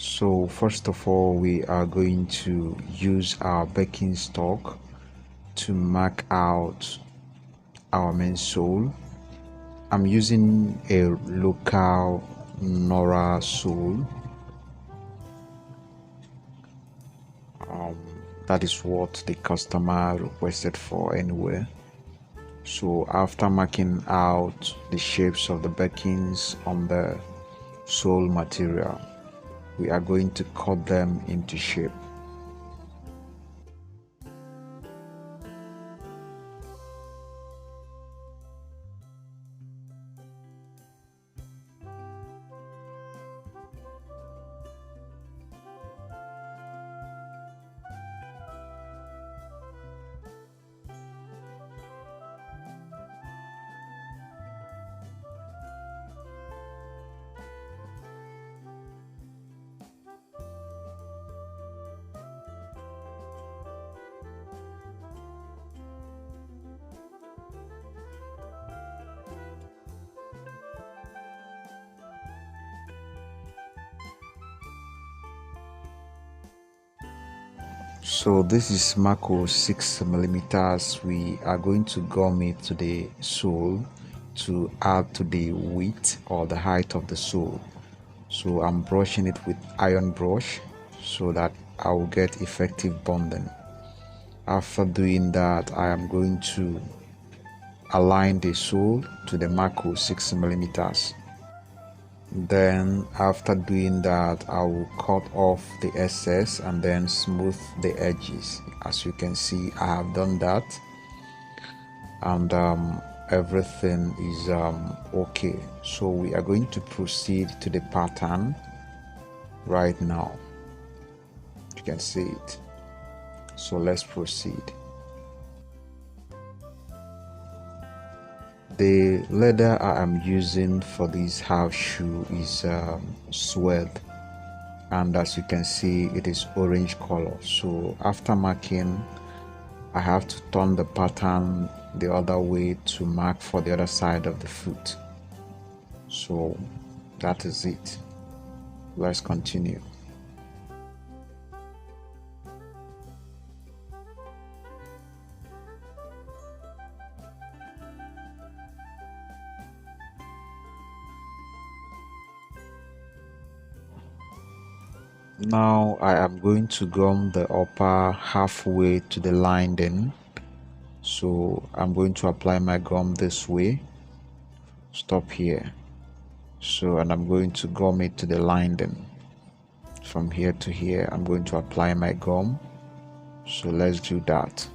So first of all, we are going to use our Birkenstock to mark out our main sole. I'm using a local Nora sole. That is what the customer requested for anyway. So after marking out the shapes of the Birkins on the sole material, we are going to cut them into shape. So this is Mako 6 millimeters. We are going to gum it to the sole to add to the width or the height of the sole. So I'm brushing it with iron brush so that I will get effective bonding. After doing that, I am going to align the sole to the Mako 6 millimeters. Then after doing that, I will cut off the excess and then smooth the edges. As you can see, I have done that, and everything is okay. So we are going to proceed to the pattern right now. You can see it. So let's proceed. The leather I am using for this half shoe is suede, and as you can see, it is orange color. So after marking, I have to turn the pattern the other way to mark for the other side of the foot. So that is it. Let's continue. Now I am going to gum the upper halfway to the lining. So I'm going to apply my gum this way. Stop here. So, and I'm going to gum it to the lining. From here to here, I'm going to apply my gum. So let's do that.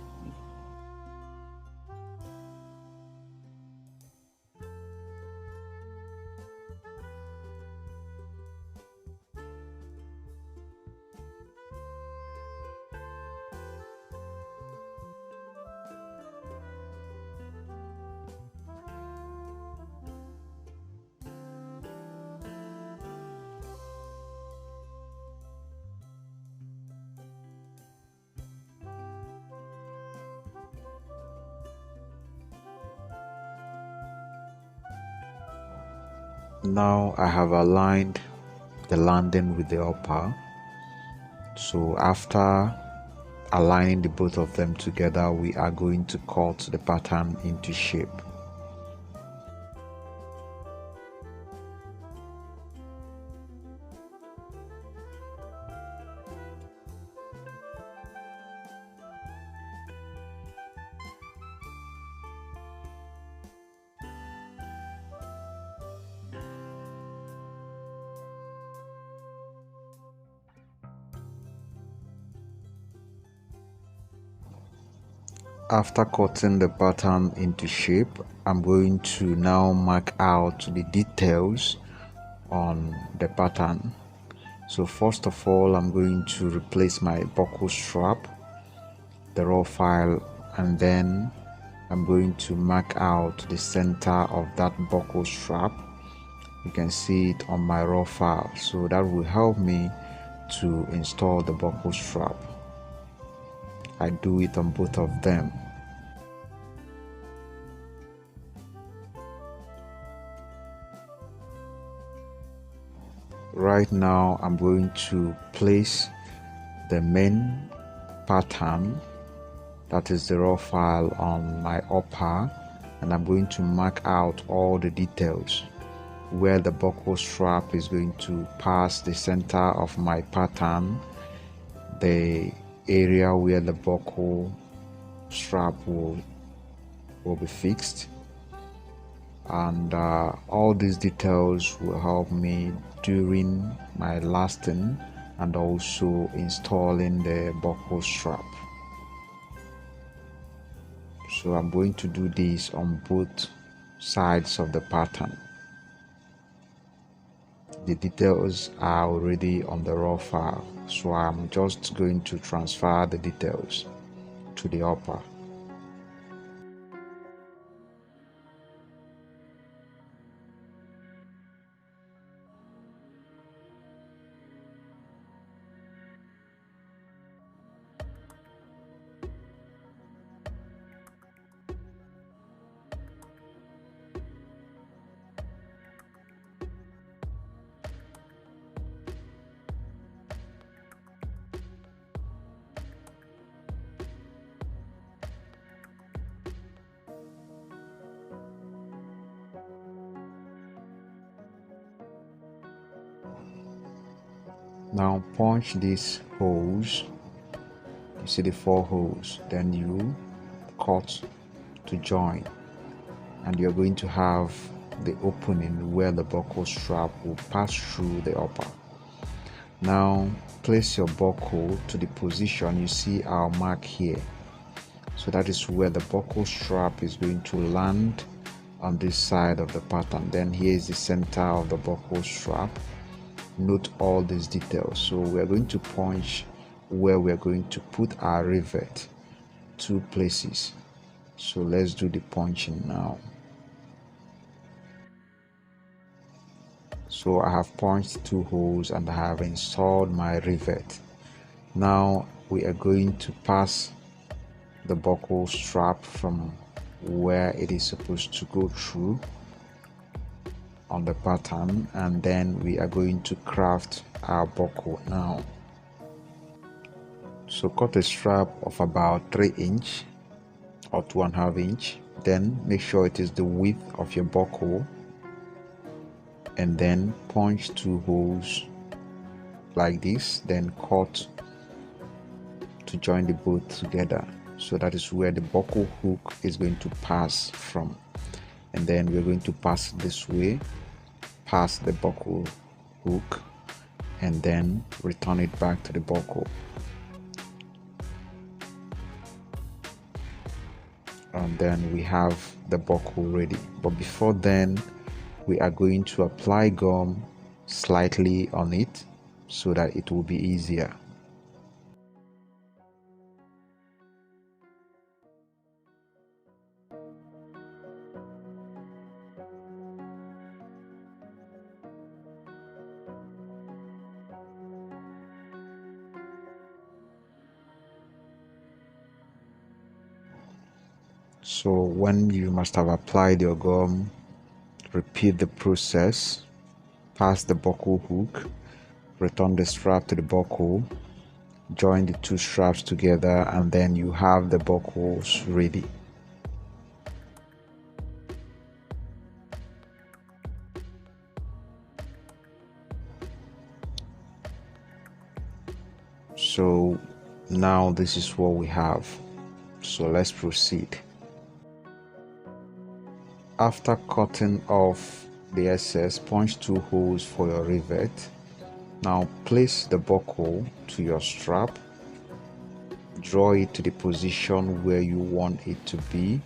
Now I have aligned the landing with the upper. So after aligning the both of them together, we are going to cut the pattern into shape. After cutting the pattern into shape, I'm going to now mark out the details on the pattern. So first of all, I'm going to replace my buckle strap, the raw file, and then I'm going to mark out the center of that buckle strap. You can see it on my raw file, so that will help me to install the buckle strap. I do it on both of them. right now I'm going to place the main pattern, that is the raw file, on my upper, and I'm going to mark out all the details where the buckle strap is going to pass the center of my pattern, the area where the buckle strap will be fixed, and all these details will help me during my lasting and also installing the buckle strap. So I'm going to do this on both sides of the pattern. The details are already on the raw file, so I'm just going to transfer the details to the upper. Now punch these holes. You see the 4 holes, then you cut to join, and you're going to have the opening where the buckle strap will pass through the upper. Now place your buckle to the position you see our mark here. So that is where the buckle strap is going to land on this side of the pattern. Then here is the center of the buckle strap. Note all these details. So we're going to punch where we're going to put our rivet, 2 places. So let's do the punching now. So I have punched 2 holes and I have installed my rivet. Now we are going to pass the buckle strap from where it is supposed to go through on the pattern, and then we are going to craft our buckle now. So cut a strap of about 3 inch or 2.5 inch, then make sure it is the width of your buckle, and then punch 2 holes like this, then cut to join the both together. So that is where the buckle hook is going to pass from, and then we're going to pass this way, pass the buckle hook, and then return it back to the buckle. And then we have the buckle ready. But before then, we are going to apply gum slightly on it so that it will be easier. So when you must have applied your gum, repeat the process. Pass the buckle hook, return the strap to the buckle, join the 2 straps together, and then you have the buckles ready. So now this is what we have. So let's proceed. After cutting off the excess, punch 2 holes for your rivet. Now place the buckle to your strap, draw it to the position where you want it to be,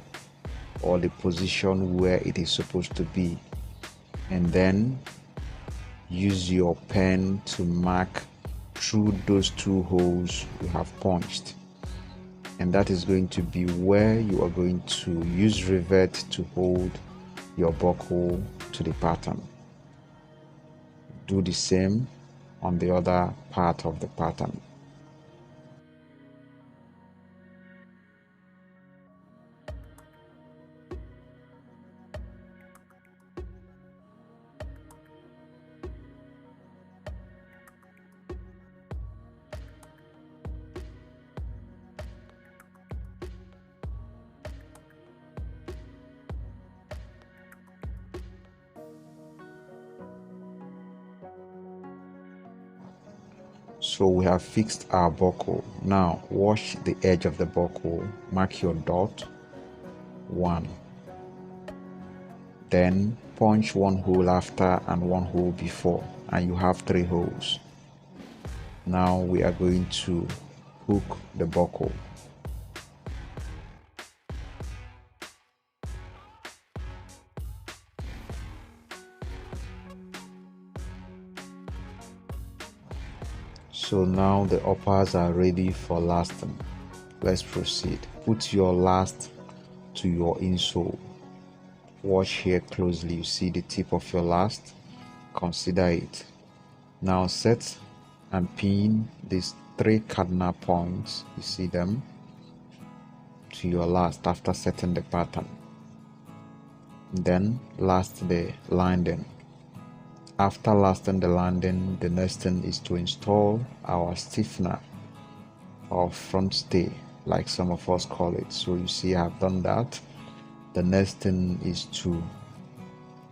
or the position where it is supposed to be, and then use your pen to mark through those 2 holes you have punched, and that is going to be where you are going to use rivet to hold your buckle to the pattern. Do the same on the other part of the pattern. So we have fixed our buckle. Now wash the edge of the buckle, mark your dot 1, then punch one hole after and one hole before, and you have 3 holes. Now we are going to hook the buckle. So now the uppers are ready for lasting. Let's proceed. Put your last to your insole. Watch here closely. You see the tip of your last. Consider it. Now set and pin these 3 cardinal points, you see them, to your last after setting the pattern. Then last the landing. After lasting the landing, the next thing is to install our stiffener or front stay, like some of us call it. So you see I've done that. The next thing is to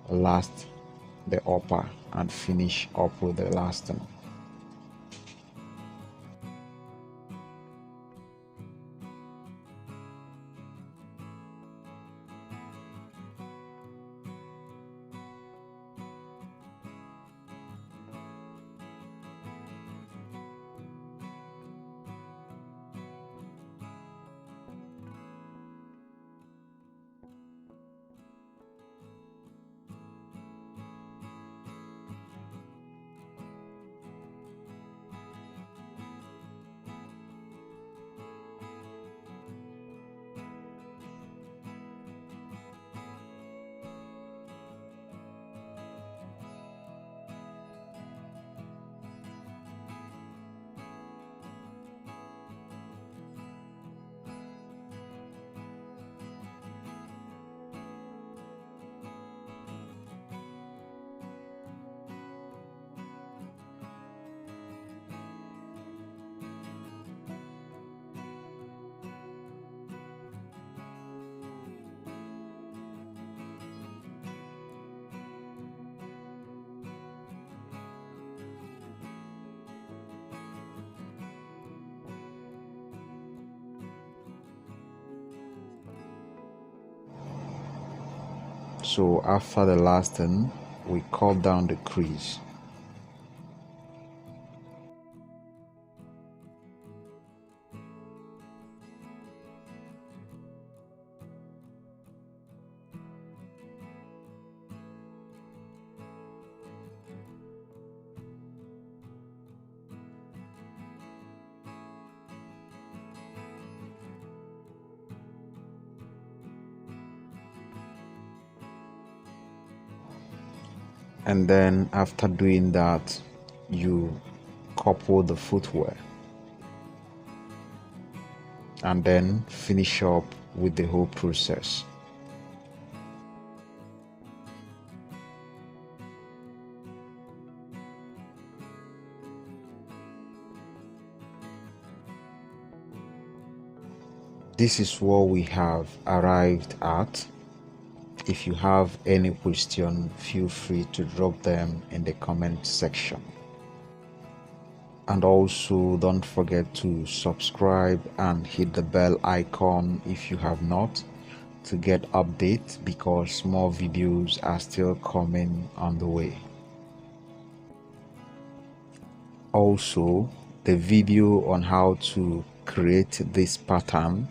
last the upper and finish up with the lasting. So after the lasting, we cut down the crease. And then after doing that, you couple the footwear and then finish up with the whole process. This is what we have arrived at. If you have any question, feel free to drop them in the comment section. And also don't forget to subscribe and hit the bell icon if you have not, to get updates, because more videos are still coming on the way. Also, the video on how to create this pattern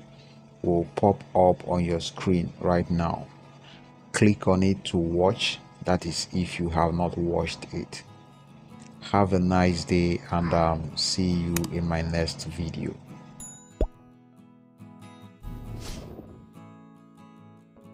will pop up on your screen right now. Click on it to watch, that is if you have not watched it. Have a nice day, and see you in my next video.